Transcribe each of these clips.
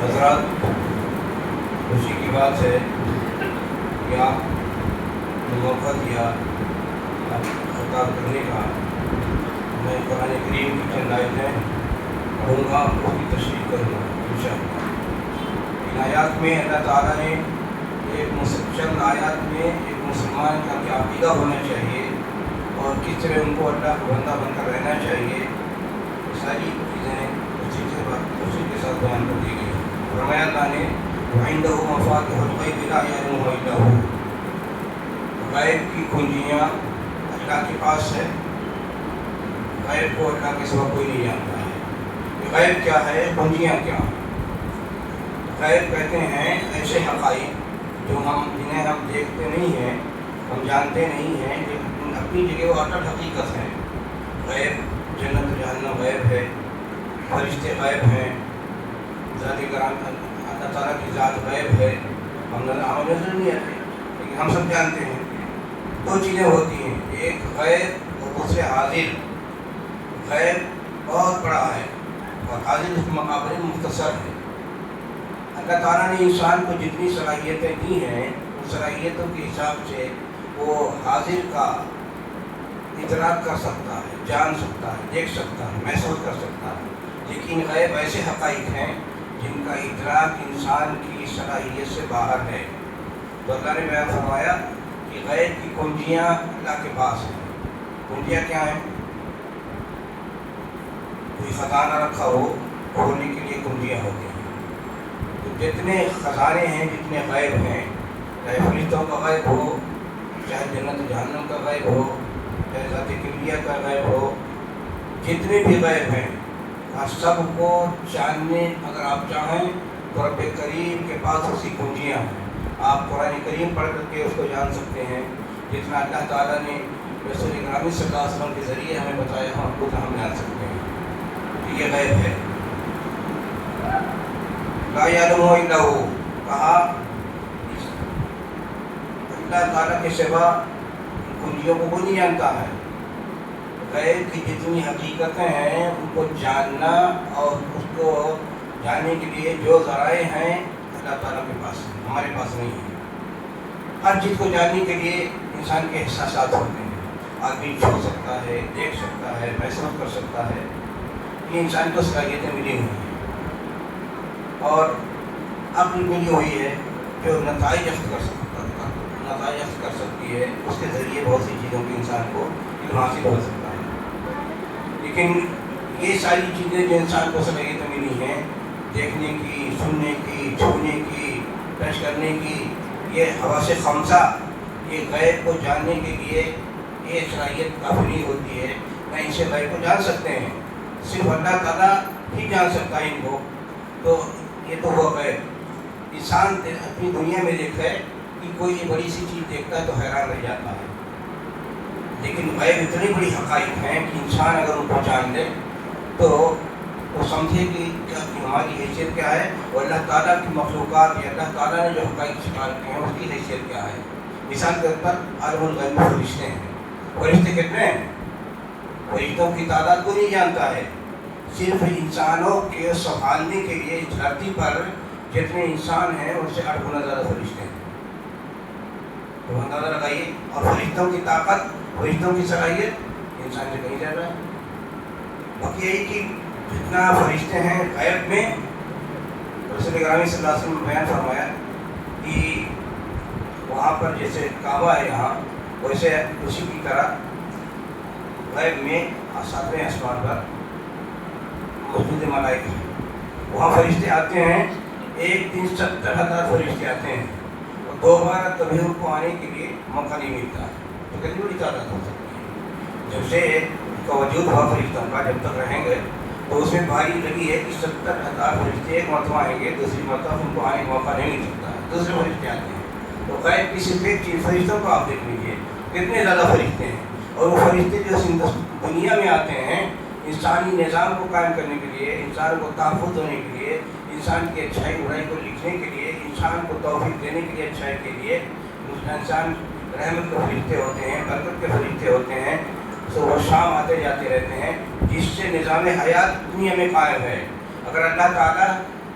حضرات، خوشی کی بات ہے کہ آپ نے موقع دیا خطاب کرنے کا۔ میں قرآن کریم کی چند آیتیں پڑھوں گا، اس کی تشریح کروں گا انشاءاللہ۔ ان آیات میں اللہ تعالیٰ نے چند آیات میں ایک مسلمان کا کیا عقیدہ ہونا چاہیے اور کس طرح ان کو اللہ کا بندہ بن کر رہنا چاہیے، ساری چیزیں اسی کے ساتھ بیان کر دی گئی۔ فرمایا اللہ نے وَعِندَهُ مَفَاتِحُ الْغَيْبِ لَا يَعْلَمُهَا إِلَّا هُوَ، غیب کی کنجیاں اللہ کے پاس ہے، غیب کو اللہ کے سوا کوئی نہیں جانتا ہے۔ غیب کیا ہے، کنجیاں کیا ہیں؟ غیب کہتے ہیں ایسے حقائق جو جنہیں ہم دیکھتے نہیں ہیں، ہم جانتے نہیں ہیں، لیکن اپنی جگہ وہ اٹل حقیقت ہے۔ غیب جنت و جہنم غیب ہے، فرشتے غیب ہیں، ذات کرام اللہ تعالیٰ کی ذات غیب ہے، ہم نظر نہیں آتے لیکن ہم سب جانتے ہیں۔ دو چیزیں ہوتی ہیں، ایک غیب اور دوسرے حاضر۔ غیب بہت بڑا ہے اور حاضر اس کے مقابلے میں مختصر ہے۔ اللہ تعالیٰ نے انسان کو جتنی صلاحیتیں دی ہیں، ان صلاحیتوں کے حساب سے وہ حاضر کا ادراک کر سکتا ہے، جان سکتا ہے، دیکھ سکتا ہے، محسوس کر سکتا ہے، لیکن غیب ایسے حقائق ہیں جن کا ادراک انسان کی صلاحیت سے باہر ہے۔ تو اللہ نے بیان فرمایا کہ غیب کی کنجیاں اللہ کے پاس ہیں۔ کنجیاں کیا ہیں؟ کوئی خزانہ رکھا ہو، کھولنے کے لیے کنجیاں ہوتی ہیں۔ تو جتنے خزانے ہیں، جتنے غیب ہیں، چاہے فرشتوں کا غیب ہو، چاہے جنت و جہنم کا غیب ہو، چاہے ذات کبریہ کا غیب ہو، جتنے بھی غیب ہیں سب کو جاننے اگر آپ چاہیں تو رب کریم کے پاس اسی کنجیاں ہیں۔ آپ قرآن کریم پڑھ کر کے اس کو جان سکتے ہیں۔ جتنا اللہ تعالیٰ نے رسول اکرم صلی اللہ علیہ وسلم کے ذریعے ہمیں بتایا ہم جان سکتے ہیں۔ یہ غیب ہے۔ لا یعلمہ الا ہو، کہا اللہ تعالیٰ کے سوا کنجیوں کو کوئی نہیں جانتا ہے۔ غیب کی جتنی حقیقتیں ہیں ان کو جاننا اور اس کو جاننے کے لیے جو ذرائع ہیں اللہ تعالیٰ کے پاس ہیں، ہمارے پاس نہیں ہیں۔ ہر چیز کو جاننے کے لیے انسان کے احساسات ہوتے ہیں۔ آدمی چھو سکتا ہے، دیکھ سکتا ہے، محسوس کر سکتا ہے، یہ انسان کو صلاحیتیں ملی ہوئی ہیں اور عقل ملی ہوئی ہے جو نتائج اخذ کر سکتی ہے۔ اس کے ذریعے بہت سی چیزوں کی انسان کو علم حاصل ہو سکتا ہے۔ لیکن یہ ساری چیزیں جو انسان کو صلاحیتیں ملی ہیں، دیکھنے کی، سننے کی، چھونے کی، ٹچ کرنے کی، یہ حواس خمسہ، یہ غیب کو جاننے کے لیے یہ صلاحیت کافی نہیں ہوتی ہے۔ نہ ان سے غیب کو جان سکتے ہیں، صرف اللہ تعالیٰ ہی جان سکتا ہے ان کو۔ تو یہ تو وہ غیب انسان اپنی دنیا میں دیکھا ہے کہ کوئی بڑی سی چیز دیکھتا ہے تو حیران رہ جاتا ہے، لیکن غیب اتنی بڑی حقائق ہیں کہ انسان اگر ان کو جان لے تو وہ سمجھے کہ ہماری حیثیت کیا ہے اور اللہ تعالیٰ کی مخلوقات یا اللہ تعالیٰ نے جو حقائق شکار کیے ہیں اس کی حیثیت کیا ہے۔ مثال کے طور پر عالم الغیب میں فرشتے ہیں۔ فرشتے کتنے ہیں؟ فرشتوں کی تعداد کو نہیں جانتا ہے، صرف انسانوں کے سنبھالنے کے لیے اس دھرتی پر جتنے انسان ہیں ان سے 8 گنا زیادہ فرشتے ہیں۔ تو اندازہ لگائیے، اور فرشتوں کی طاقت، فرشتوں کی صلاحیت انسان سے کہیں زیادہ ہے۔ باقی یہی کہ جتنا فرشتے ہیں غیب میں، رسول اکرم صلی اللہ علیہ وسلم نے بیان فرمایا کہ وہاں پر جیسے کعبہ ہے یہاں، ویسے اسی کی طرح غیب میں 7ویں آسمان پر مسجد ملائکہ ہے، وہاں فرشتے آتے ہیں، ایک دن 70,000 فرشتے آتے ہیں اور دوبارہ کبھی ان کو آنے کے لیے موقع نہیں ملتا ہے۔ تو کتنی بڑی تعداد ہو سکتی ہے؟ جب سے اس کا وجود ہوا فرشتوں کا، جب تک رہیں گے تو اس میں بھاری لگی ہے کہ 70,000 فرشتے ایک مرتبہ آئیں گے، دوسری مرتبہ ان کو آنے کا موقع نہیں مل سکتا ہے، دوسرے فرشتے آتے ہیں۔ تو غیب کی صرف ایک چیز، فرشتوں کو آپ دیکھ لیجیے کتنے زیادہ فرشتے ہیں، اور وہ فرشتے جو دنیا میں آتے ہیں انسانی نظام کو قائم کرنے کے لیے، انسان کو تحفظ دینے کے لیے، انسان کی اچھائی برائی کو لکھنے کے لیے، انسان کو توفیق دینے کے لیے، اچھائی کے لیے انسان رحمت کے فرشتے ہوتے ہیں، برکت کے فرشتے ہوتے ہیں۔ تو وہ شام آتے جاتے رہتے ہیں، جس سے نظام حیات دنیا میں قائم ہے۔ اگر اللہ تعالیٰ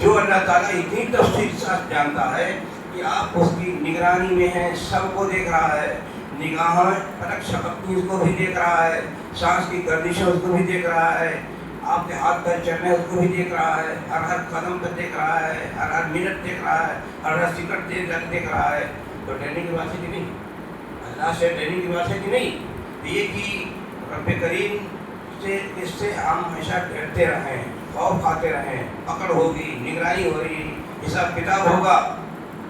جو اللہ تعالیٰ اتنی تفصیل کے ساتھ جانتا ہے کہ آپ اس کی نگرانی میں ہیں، سب کو دیکھ رہا ہے، نگاہیں پلک جھپکتی اس کو بھی دیکھ رہا ہے، سانس کی گردشیں اس کو بھی دیکھ رہا ہے، آپ کے ہاتھ پیر چل رہے ہیں اس کو بھی دیکھ رہا ہے، ہر قدم پہ دیکھ رہا ہے، ہر منٹ دیکھ رہا ہے، ہر سیکنڈ دیکھ رہا ہے. تو ڈرنے کی بات ہے کہ نہیں؟ اللہ سے ڈرنے کی بات ہے کہ نہیں؟ یہ کہ رب کریم سے اس سے ہم ہمیشہ ڈرتے رہیں، خوف کھاتے رہیں، پکڑ ہوگی، نگرانی ہو رہی، حساب کتاب ہوگا.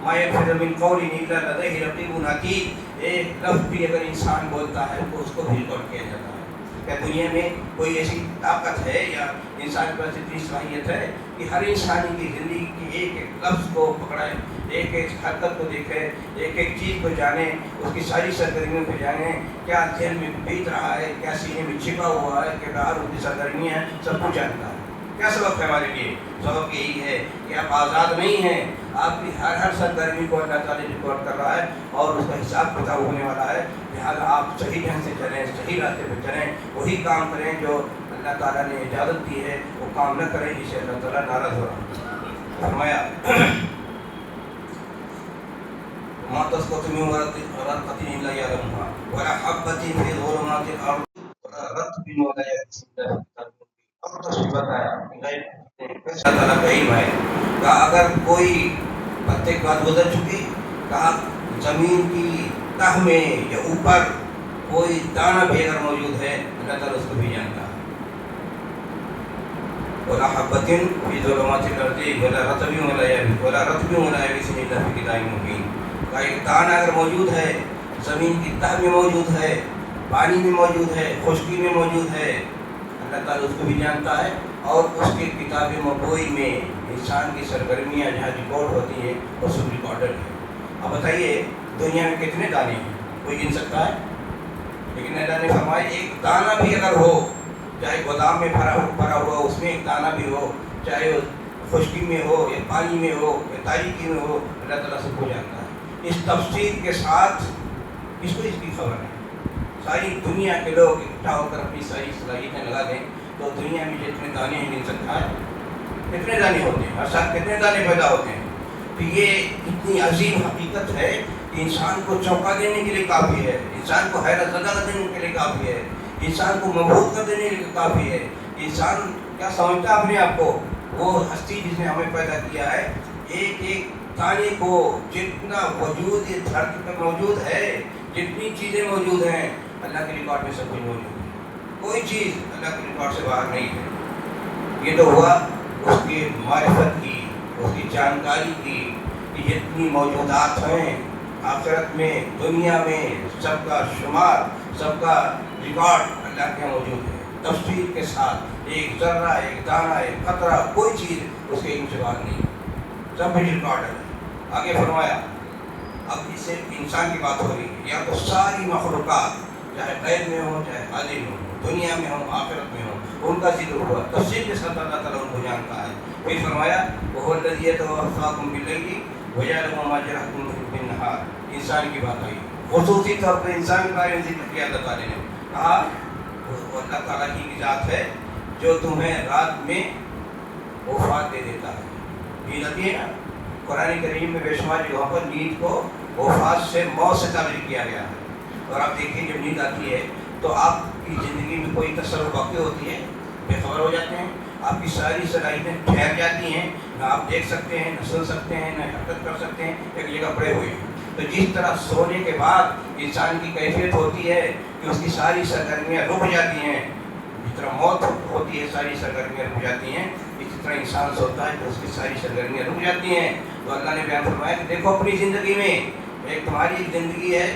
ما یلفظ من قول الا لدیہ رقیب عتید. ایک لفظ بھی اگر انسان بولتا ہے تو اس کو بھی ریکارڈ کیا جاتا ہے. کیا دنیا میں کوئی ایسی طاقت ہے یا انسان کے پاس اتنی صلاحیت ہے کہ ہر انسانی کی زندگی کی ایک ایک لفظ کو پکڑے، ایک ایک حرکت کو دیکھے، ایک ایک چیز کو جانے، اس کی ساری سرگرمیوں کو جانے، کیا ذہن میں بیت رہا ہے، کیا سینے میں چھپا ہوا ہے، کیا باہر ان کی سرگرمیاں ہیں، سب کچھ جانتا ہے. کیا سبب ہے ہمارے لیے؟ سبب یہی ہے کہ آپ آزاد نہیں ہیں. آپ کی ہر سرگرمی کو اللہ تعالیٰ ریکارڈ کر رہا ہے اور اس کا حساب کتاب ہونے والا ہے. لہٰذا آپ صحیح ڈھنگ سے چلیں، صحیح راستے پہ چلیں، وہی کام کریں جو اللہ تعالیٰ نے اجازت دی ہے، وہ کام نہ کریں جس سے اللہ تعالیٰ ناراض ہو رہا ہے. فرمایا ما تسقط من ورقة إلا يعلمها ولا حبة في ظلمات الأرض ولا رطب ولا يابس إلا في كتاب مبين. اور تشریح بتایا اللہ تعالیٰ کا علم ہے. کہا اگر کوئی پتے کے بعد گزر چکی، کہا زمین کی تہ میں یا اوپر کوئی دانہ بھی اگر موجود ہے اللہ تعالیٰ اس کو بھی جانتا ہے. ولا حبة في ظلمات الأرض ولا رطب ولا يابس إلا في كتاب مبين. کا ایک دانہ اگر موجود ہے، زمین کی تہ میں موجود ہے، پانی میں موجود ہے، خشکی میں موجود ہے، اللہ تعالیٰ اس کو بھی جانتا ہے. اور اس کی کتاب مبوئی میں انسان کی سرگرمیاں جہاں ریکارڈ ہوتی ہیں وہ سب ریکارڈڈ ہے. اب بتائیے دنیا میں کتنے دانے ہیں؟ کوئی گن سکتا ہے؟ لیکن اللہ نے فرمایا ایک دانہ بھی اگر ہو، چاہے گودام میں بھرا ہوا اس میں ایک دانہ بھی ہو، چاہے خشکی میں ہو یا پانی میں ہو یا تاریکی میں ہو، اللہ تعالیٰ سب کو جانتا ہے. اس تفصیل کے ساتھ کس کو اس کی خبر ہے؟ ساری دنیا کے لوگ اکٹھا ہو کر اپنی ساری صلاحیتیں لگا دیں تو دنیا میں جتنے دانے ہیں گن سکتا ہے؟ کتنے دانے ہوتے ہیں؟ ہر سال کتنے دانے پیدا ہوتے ہیں؟ تو یہ اتنی عظیم حقیقت ہے کہ انسان کو چونکا دینے کے لیے کافی ہے، انسان کو حیرت زدہ کر دینے کے لیے کافی ہے، انسان کو مبہوت کر دینے کے لیے کافی ہے. انسان کیا سمجھتا ہے اپنے آپ کو؟ وہ ہستی جس نے ہمیں پیدا کیا ہے، ایک ایک دانے کو جتنا وجود اس دھرتی پر موجود ہے، جتنی چیزیں موجود ہیں اللہ کے ریکارڈ میں سب کچھ موجود ہے. کوئی چیز اللہ کے ریکارڈ سے باہر نہیں ہے. یہ تو ہوا اس کی معرفت کی، اس کی جانکاری کی کہ جتنی موجودات ہیں آخرت میں، دنیا میں، سب کا شمار، سب کا ریکارڈ اللہ کے موجود ہے تفصیل کے ساتھ. ایک ذرہ، ایک دانہ، ایک قطرہ، کوئی چیز اس کے علم سے باہر نہیں، سب کچھ ریکارڈ ہے. آگے فرمایا اب اس سے انسان کی بات ہو رہی ہے، یا تو ساری مخلوقات چاہے غیب میں ہو چاہے حاضر میں ہو، دنیا میں ہو آخرت میں ہو، ان کا ذکر ہوا تفصیل کے ساتھ اللہ تعالیٰ ان کو جانتا ہے. پھر فرمایا وَهُوَ الَّذِي يَتَوَفَّاكُم بِاللَّيْلِ وَيَعْلَمُ مَا جَرَحْتُم بِالنَّهَارِ. انسان کی بات آئی، خصوصی طور پر انسان کے بارے میں ذکر کیا اللہ تعالیٰ نے. کہا وہ اللہ تعالیٰ کی ذات ہے جو تمہیں رات میں وفات دے دیتا ہے. نیند آتی ہے نا، قرآن کریم میں بے شمار جگہوں پر نیند کو وفات سے، موت سے تعبیر کیا گیا ہے. اور آپ دیکھیں جب نیند آتی ہے تو آپ کی زندگی میں کوئی تصرف واقع ہوتی ہے، بے خبر ہو جاتے ہیں، آپ کی ساری صلاحیتیں ٹھہر جاتی ہیں، نہ آپ دیکھ سکتے ہیں، نہ سن سکتے ہیں، نہ حرکت کر سکتے ہیں، ایک جگہ پڑے ہوئے ہیں. تو جس طرح سونے کے بعد انسان کی کیفیت ہوتی ہے کہ اس کی ساری سرگرمیاں رک جاتی ہیں، جس طرح موت ہوتی ہے ساری سرگرمیاں رک جاتی ہیں، اسی طرح انسان سوتا ہے تو اس کی ساری سرگرمیاں رک جاتی ہیں. تو اللہ نے بیان فرمایا کہ دیکھو اپنی زندگی میں ایک تمہاری زندگی ہے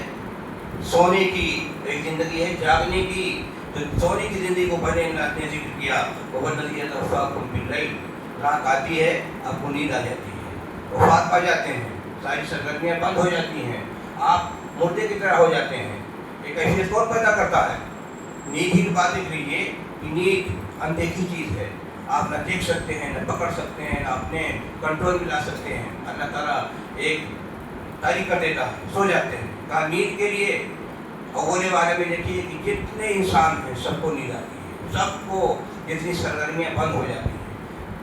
سونے کی، ایک زندگی ہے جاگنے کی. تو سونے کی زندگی کو پہلے اللہ نے ذکر کیا، وَالَّذِي يَتَوَفَّاكُم بِاللَّيْلِ. رات آتی ہے آپ کو نیند آ جاتی ہے، وفات پا جاتے ہیں، ساری سرگرمیاں بند ہو جاتی ہیں، آپ مردے کی طرح ہو جاتے ہیں. ایک کیفیت کون پیدا کرتا ہے؟ نیند ہی کی بات دیکھ لیجیے کہ نیند اندیکھی چیز ہے، آپ نہ دیکھ سکتے ہیں، نہ پکڑ سکتے ہیں، نہ اپنے کنٹرول میں لا سکتے ہیں. اللہ تعالیٰ ایک تاریخ کر دیتا ہے، سو جاتے ہیں. کہا نیند کے لیے ہونے والے میں دیکھیے کہ جتنے انسان ہیں سب کو نیند آتی ہے، سب کو جتنی سرگرمیاں بند ہو جاتی ہیں.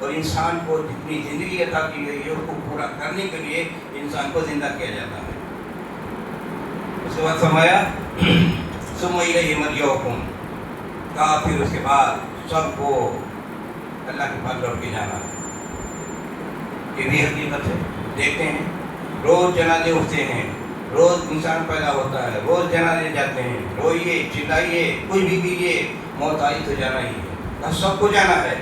اور انسان کو جتنی زندگی عطا کی گئی ہے اس کو پورا کرنے کے لیے انسان کو زندہ کیا جاتا ہے۔ اس کے بعد فرمایا ثم الیہ مرجعکم، کہا پھر اس کے بعد سب کو اللہ کے پاس لوٹ کے جانا ہے۔ یہ بھی حقیقت ہے، دیکھتے ہیں روز جنازے اٹھتے ہیں، روز انسان پیدا ہوتا ہے، روز جنازے جاتے ہیں، روئیے چلائیے کچھ بھی کیجیے، موت آئی تو جانا ہی ہے، بس سب کو جانا ہے،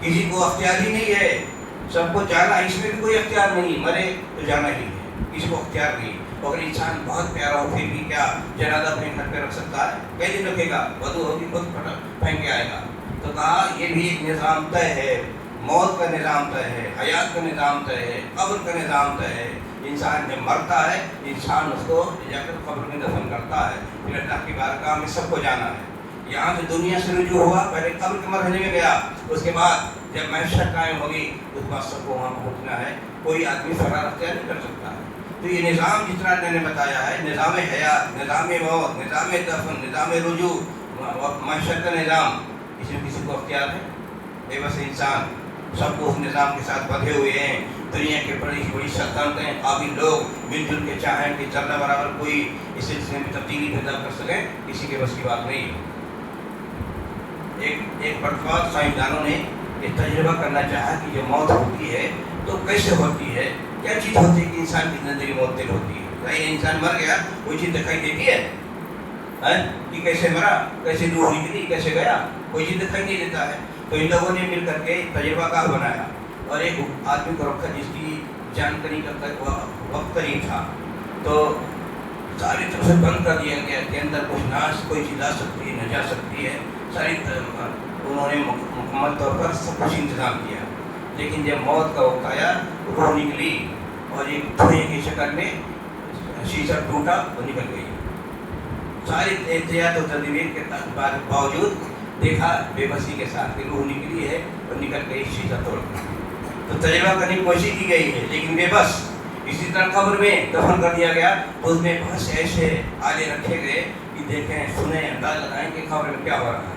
کسی کو اختیار ہی نہیں ہے، سب کو جانا، اس میں بھی کوئی اختیار نہیں، مرے تو جانا ہی ہے، کسی کو اختیار نہیں۔ اگر انسان بہت پیارا ہو پھر بھی کیا جنازہ اپنے گھر پہ رکھ سکتا ہے؟ کئی دن رکھے گا، وضو ہوگی خود پھینک کے آئے گا۔ تو کہا یہ بھی ایک نظام طے ہے، موت کا نظام طے ہے، حیات کا نظام طے ہے، قبر کا نظام طے ہے۔ انسان جب مرتا ہے انسان اس کو جا کر قبر میں دفن کرتا ہے، پھر اللہ کی بارگاہ میں سب کو جانا ہے۔ یہاں سے دنیا سے رجوع ہوا، پہلے قبر کے مرحلے میں گیا، اس کے بعد جب محشر قائم ہوگی اس کے بعد سب کو وہاں پہنچنا ہے، کوئی آدمی فرار اختیار نہیں کر سکتا ہے۔ تو یہ نظام جتنا اللہ نے بتایا ہے، نظام حیات، نظام موت، نظام دفن، نظام رجوع، محشر کا نظام، اس میں کسی کو اختیار ہے؟ بے بس انسان سب کو اس نظام کے ساتھ بندھے ہوئے ہیں۔ دنیا کے بڑی بڑی سلطنتیں قابل لوگ مل جل کے چاہیں کہ ذرہ برابر کوئی اس سلسلے میں تبدیلی پیدا کر سکے، کسی کے بس کی بات نہیں ہے۔ ایک مرتبہ سائنسدانوں نے یہ تجربہ کرنا چاہا کہ جب موت ہوتی ہے تو کیسے ہوتی ہے، کیا چیز ہوتی ہے کہ انسان کی زندگی معطل ہوتی ہے؟ کہیں انسان مر گیا کوئی چیز دکھائی دیتی ہے کہ کیسے مرا، کیسے روح نکلی، کیسے گیا، کوئی چیز دکھائی نہیں دیتا ہے۔ تو ان لوگوں نے مل کر کے تجربہ کار بنایا اور ایک آدمی کو رکھا جس کی جانکاری کا وقت قریب تھا، تو ساری طرف سے بند کر دیا گیا کہ اندر کچھ نہ کوئی چیز آ سکتی ہے، نہ جا سکتی ہے، ساری انہوں نے مکمل طور پر سب کچھ انتظام کیا۔ لیکن جب موت کا وقت آیا روح نکلی اور ایک دھوئیں کی شکل میں شیشہ ٹوٹا وہ نکل گئی۔ ساری احتیاط و تدبیر کے باوجود دیکھا بے بسی کے ساتھ کہ روح نکلی ہے اور نکل گئی، شیشہ توڑ گیا۔ تو تجربہ کرنے کی کوشش کی گئی ہے لیکن بے بس۔ اسی طرح قبر میں دفن کر دیا گیا، اس میں بہت سے ایسے آلے رکھے گئے کہ دیکھیں سنیں انداز لگائیں کہ قبر میں کیا ہو رہا ہے۔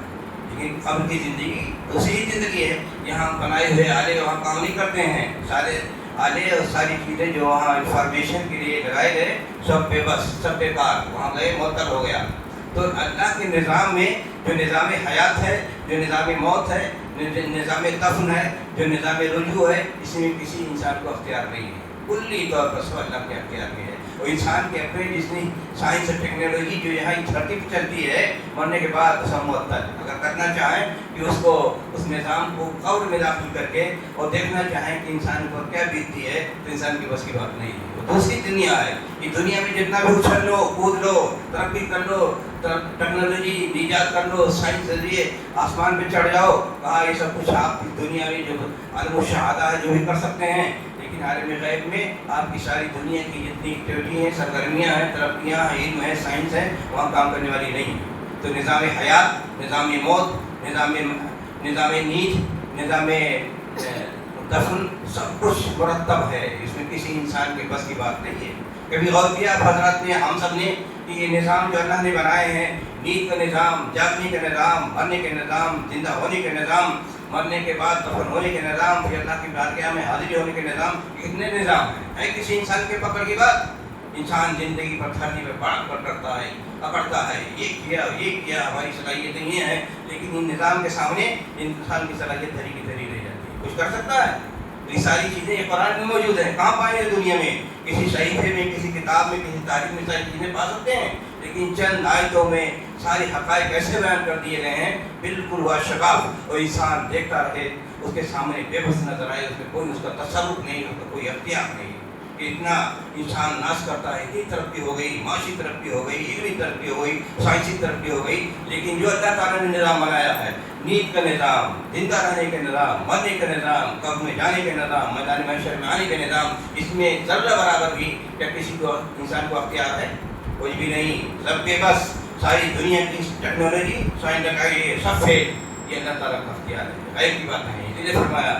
لیکن قبر کی زندگی دوسری زندگی ہے، یہاں بنائے ہوئے آلے وہاں کام نہیں کرتے ہیں، سارے آلے اور ساری چیزیں جو وہاں انفارمیشن کے لیے لگائے گئے سب بے بس، سب بیکار، وہاں گئے معطل ہو گیا۔ تو اللہ کے نظام میں جو نظام حیات ہے، جو نظام موت ہے، نظام دفن ہے، جو نظام رجوع ہے، اس میں کسی انسان کو اختیار نہیں ہے، کلی طور پر سب اللہ کے اختیار میں ہے۔ اور انسان کے اپنے جتنی سائنس اور ٹیکنالوجی جو یہاں دھرتی پہ چلتی ہے، مرنے کے بعد سب معطل، اگر کرنا چاہیں کہ اس کو اس نظام کو قبر میں داخل کر کے اور دیکھنا چاہیں کہ انسان پر کیا بیتتی ہے تو انسان کی بس کی بات نہیں ہے۔ وہ دوسری دنیا ہے، یہ دنیا میں جتنا بھی اچھل لو، کود لو، ترقی کر لو، ٹیکنالوجی ایجاد کر لو، سائنس کے ذریعے آسمان پہ چڑھ جاؤ، کہا یہ سب کچھ آپ کی دنیا میں جو عالم الشہادہ ہے جو بھی کر سکتے ہیں، لیکن عالم غیب میں آپ کی ساری دنیا کی جتنی ایکٹیویٹی ہیں، سرگرمیاں ہیں، ترقیاں ہیں، علم ہے، سائنس ہے، وہاں کام کرنے والی نہیں۔ تو نظام حیات، نظام موت، نظام نیند، نظام دفن سب کچھ مرتب ہے، اس میں کسی انسان کے بس کی بات نہیں ہے۔ کبھی غور کیا حضرات نے، ہم سب نے، کہ یہ نظام جو اللہ نے بنائے ہیں، نیند کا نظام، جاگنے کا نظام، مرنے کے نظام، زندہ ہونے کے نظام، مرنے کے بعد دفن ہونے کے نظام، پھر اللہ کی بارگاہ میں حاضری ہونے کے نظام، کتنے نظام ہیں؟ ہے کسی انسان کے پکڑ کی بات؟ انسان زندگی پر دھرتی پہ بڑھ کر کرتا ہے، پکڑتا ہے، یہ کیا، ہماری صلاحیتیں یہ ہیں، لیکن ان نظام کے سامنے انسان کی صلاحیت دھری کی دھری رہ جاتی ہے۔ کچھ کر سکتا ہے؟ یہ ساری چیزیں یہ قرآن میں موجود ہیں، کہاں پائیں گے دنیا میں؟ کسی صحیفے میں، کسی کتاب میں، کسی تاریخ میں ساری چیزیں پا سکتے ہیں، لیکن چند آیتوں میں سارے حقائق ایسے بیان کر دیے گئے ہیں بالکل واشفاف، اور انسان دیکھتا رہے، اس کے سامنے بے بس نظر آئے، اس میں کوئی اس کا تصرف نہیں، اس کا کوئی اختیار نہیں کہ اتنا انسان ناش کرتا ہے۔ اتنی ترقی ہو گئی، معاشی ترقی ہو گئی، علمی ترقی ہو گئی، سائنسی ترقی ہو گئی، لیکن جو اللہ تعالیٰ نے نظام بنایا ہے، نیند کا نظام، زندہ رہنے کا نظام، مرنے کا نظام، قبر میں جانے کا نظام، میدان محشر میں آنے کا نظام، اس میں ذرہ برابر بھی کیا کسی کو انسان کو اختیار ہے؟ کچھ بھی نہیں، سب کے بس ساری دنیا کی ٹیکنالوجی، سائنس لگائی، سب سے یہ اللہ تعالیٰ کا اختیار ہے، غیب کی بات نہیں۔ اس لیے فرمایا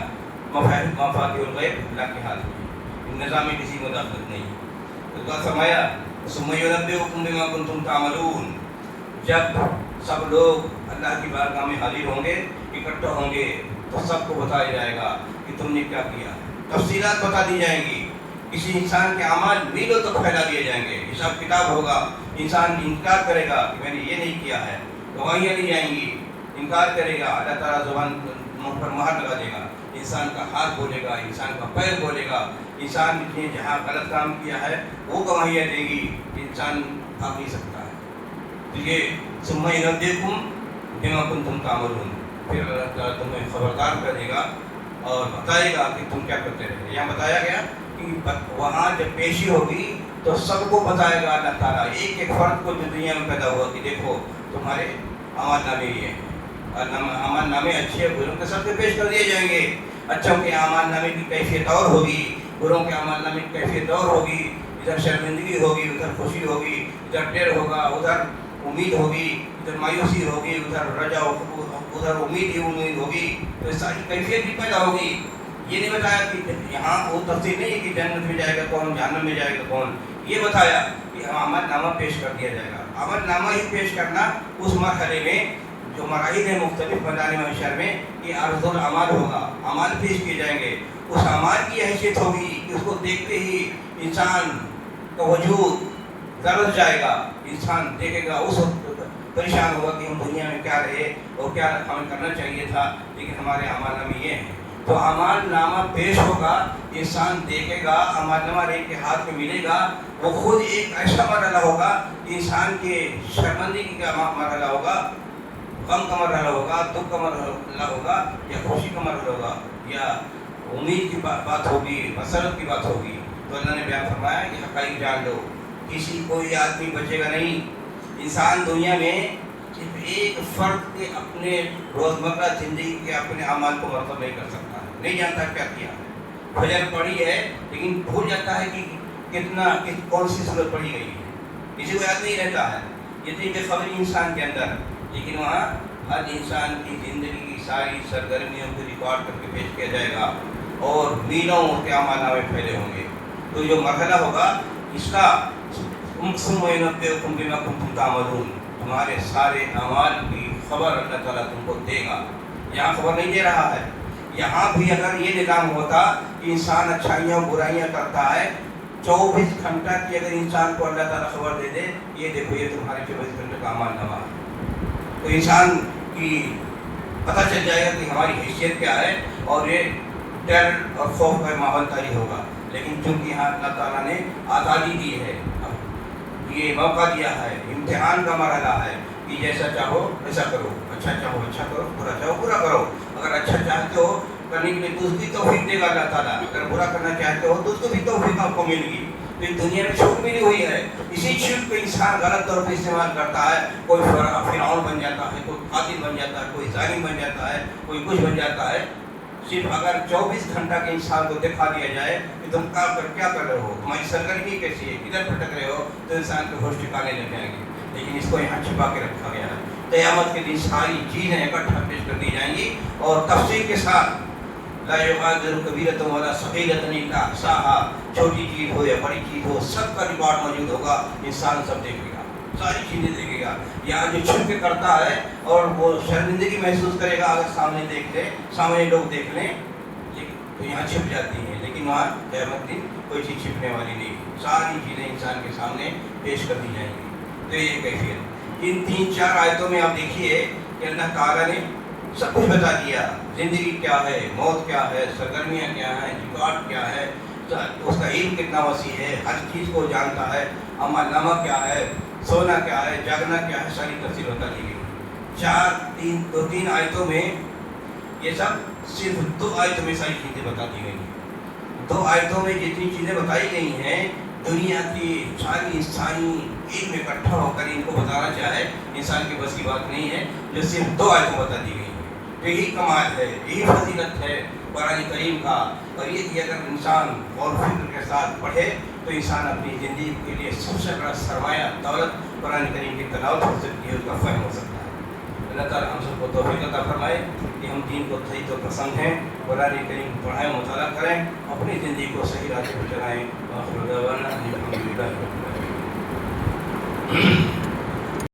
مفاتیح الغیب اللہ کے ہاتھ میں، نظام میں کسی مداخلت نہیں۔ اس بات فرمایا ثم ينبئكم بما كنتم تعملون، جب سب لوگ اللہ کی بارگاہ میں حاضر ہوں گے، اکٹھا ہوں گے، تو سب کو بتایا جائے گا کہ تم نے کیا کیا، تفصیلات بتا دی جائیں گی. کسی انسان کے اعمال میلوں تک پھیلا دیے جائیں گے، حساب کتاب ہوگا. انسان انکار کرے گا کہ میں نے یہ نہیں کیا ہے، گواہیاں دی جائیں گی. انکار کرے گا، اللہ تعالیٰ زبان منہ پر مہر لگا دے گا. انسان کا ہاتھ بولے گا، انسان کا پیر بولے گا. انسان نے جہاں غلط کام کیا ہے وہ گواہیاں دے گی. انسان بھاگ نہیں سکتا ہے. تو یہ ثم ينبئكم بما كنتم تعملون، پھر اللہ تعالیٰ تمہیں خبردار کرے گا اور بتائے گا کہ تم کیا کرتے رہے. یہاں بتایا گیا کہ وہاں جب پیشی ہوگی تو سب کو بتائے گا اللہ تعالیٰ، ایک ایک فرد کو جو دنیا میں پیدا ہوا کہ دیکھو تمہارے اعمال نامے یہ ہیں. اعمال نامے اچھے بروں کے سب کے پیش کر دیے جائیں گے. اچھوں کے اعمال نامے کی کیفیت اور ہوگی، بروں کے اعمال نامے کی کیفیت اور ہوگی. ادھر شرمندگی ہوگی، ادھر خوشی ہوگی، ادھر ڈر ہوگا، ادھر امید ہوگی، ادھر مایوسی ہوگی، ادھر رجا، ادھر امید ہی امید ہوگی. تو اس ساری کیفیت بھی پیدا ہوگی. یہ نہیں بتایا کہ یہاں وہ تفصیل نہیں ہے کہ جنت میں جائے گا کون، جہنم میں جائے گا کون. یہ بتایا کہ عمل نامہ پیش کر دیا جائے گا. عمل نامہ ہی پیش کرنا اس مرحلے میں جو مراحل ہیں مختلف میدان محشر میں، کہ عرض الاعمال ہوگا، اعمال پیش کیے جائیں گے. اس اعمال کی حیثیت ہوگی کہ اس کو دیکھتے ہی انسان کا وجود درس جائے گا. انسان دیکھے گا، اس وقت پریشان ہوگا کہ ہم دنیا میں کیا رہے اور کیا ہمیں کرنا چاہیے تھا، لیکن ہمارے اعمال نامے یہ ہیں. تو اعمال نامہ پیش ہوگا، انسان دیکھے گا، اعمال نامہ ایک کے ہاتھ میں ملے گا. وہ خود ایک ایسا مرحلہ ہوگا کہ انسان کے شرمندگی کا مرحلہ ہوگا، غم کا مرحلہ ہوگا، دکھ کا مرحلہ ہوگا، یا خوشی کا مرحلہ ہوگا، یا امید کی بات ہوگی، مسرت کی بات ہوگی. تو اللہ نے بیان فرمایا کہ حقائق جان لو، کسی کوئی آدمی بچے گا نہیں. انسان دنیا میں صرف ایک فرد کے اپنے روزمرہ زندگی کے اپنے اعمال کو مرتب نہیں کر سکتا، نہیں جانتا کیا کیا ہے. فجر پڑھی ہے لیکن بھول جاتا ہے کہ کون سی صورت پڑھی گئی ہے. کسی کو یاد نہیں رہتا ہے. اتنی بے خبری انسان کے اندر، لیکن وہاں ہر انسان کی زندگی کی ساری سرگرمیوں کو ریکارڈ کر کے پیش کیا جائے گا اور میلوں کے اعمال نامے پھیلے ہوں گے. تو جو مرحلہ ہوگا اس کا ثم ينبئكم بما كنتم تعملون، تمہارے سارے اعمال کی خبر اللہ تعالیٰ تم کو دے گا. یہاں خبر نہیں دے رہا ہے. یہاں بھی اگر یہ نظام ہوتا کہ انسان اچھائیاں برائیاں کرتا ہے، 24 گھنٹہ کی اگر انسان کو اللہ تعالیٰ خبر دے دے یہ دیکھو یہ تمہارے 24 گھنٹے کا اعمال نامہ ہے، تو انسان کی پتہ چل جائے گا کہ ہماری حیثیت کیا ہے اور یہ ڈر اور خوف کا ماحول طاری ہوگا. لیکن چونکہ یہاں اللہ تعالیٰ نے آزادی دی ہے، یہ موقع دیا ہے، امتحان کا مرحلہ ہے کہ جیسا چاہو ایسا کرو، اچھا چاہو اچھا کرو، برا چاہو برا کرو. اگر اچھا چاہتے ہو کرنے کے لیے تو اس کی توفیق دے گا اللہ تعالیٰ، اگر برا کرنا چاہتے ہو تو اس کو بھی توفیق آپ کو مل گی. تو دنیا میں چھوٹ ملی ہوئی ہے. اسی چھوٹ کو انسان غلط طور پہ استعمال کرتا ہے. کوئی فرعون بن جاتا ہے، کوئی قاتل بن جاتا ہے، کوئی ظالم بن جاتا ہے، کوئی کچھ بن جاتا ہے. صرف اگر 24 گھنٹہ کے انسان کو دکھا دیا جائے کہ تم کیا کر رہے ہو، تمہاری سرگرمی کیسی ہے، کدھر بھٹک رہے ہو، تو انسان کے ہوش ٹھکانے لگ جائیں گے. لیکن اس کو یہاں چھپا کے رکھا گیا ہے. قیامت کے دن ساری چیزیں اکٹھا پیش کر دی جائیں گی اور تفصیل کے ساتھ. لا یغادر کبیرۃ ولا صغیرۃ الا احصاها، چھوٹی چیز ہو یا بڑی چیز ہو سب کا ریکارڈ موجود ہوگا. انسان سب دیکھے گا، ساری چیزیں دیکھے گا. یہاں جو چھپ کے کرتا ہے اور وہ شرمندگی محسوس کرے گا اگر سامنے دیکھ لے، سامنے لوگ دیکھ لیں تو یہاں چھپ جاتی ہیں. لیکن وہاں قیامت دن کوئی چیز چھپنے والی نہیں، ساری چیزیں انسان کے سامنے پیش کر دی جائیں گی. تو یہ کیفیت ان 3-4 آیتوں میں آپ دیکھیے کہ اللہ تعالیٰ نے سب کچھ بتا دیا. زندگی کیا ہے، موت کیا ہے، سرگرمیاں کیا ہیں، ریکارڈ کیا ہے، اس کا علم کتنا وسیع ہے، ہر چیز کو جانتا ہے. عمل نامہ کیا ہے، سونا کیا ہے، جاگنا کیا ہے، ساری تفصیل بتا دی گئی. 3 آیتوں میں یہ سب صرف 2 آیتوں میں ساری چیزیں بتا دی گئی. 2 آیتوں میں جتنی چیزیں بتائی گئی ہیں دنیا کی ساری انسانی علم اکٹھا ہو کر ان کو بتانا چاہے انسان کے بس کی بات نہیں ہے، جو صرف 2 آیتوں بتا دی گئی. تو یہی کمال ہے، یہی فضیلت ہے قرآن کریم کا. اور یہ کہ اگر انسان غور و فکر کے ساتھ پڑھے تو انسان اپنی زندگی کے لیے سب سے بڑا سرمایہ دولت قرآن کریم کی تلاوت ہو سکتی ہے، اس کا فہم ہو سکتا ہے. اللہ تعالیٰ ہم سب کو توفیق عطا فرمائے کہ ہم دین کو صحیح تو پسند ہیں، قرآن کریم پڑھائیں، مطالعہ کریں، اپنی زندگی کو صحیح راستے پر چلائیں. آخر دعوانا الحمدللہ رب العالمین.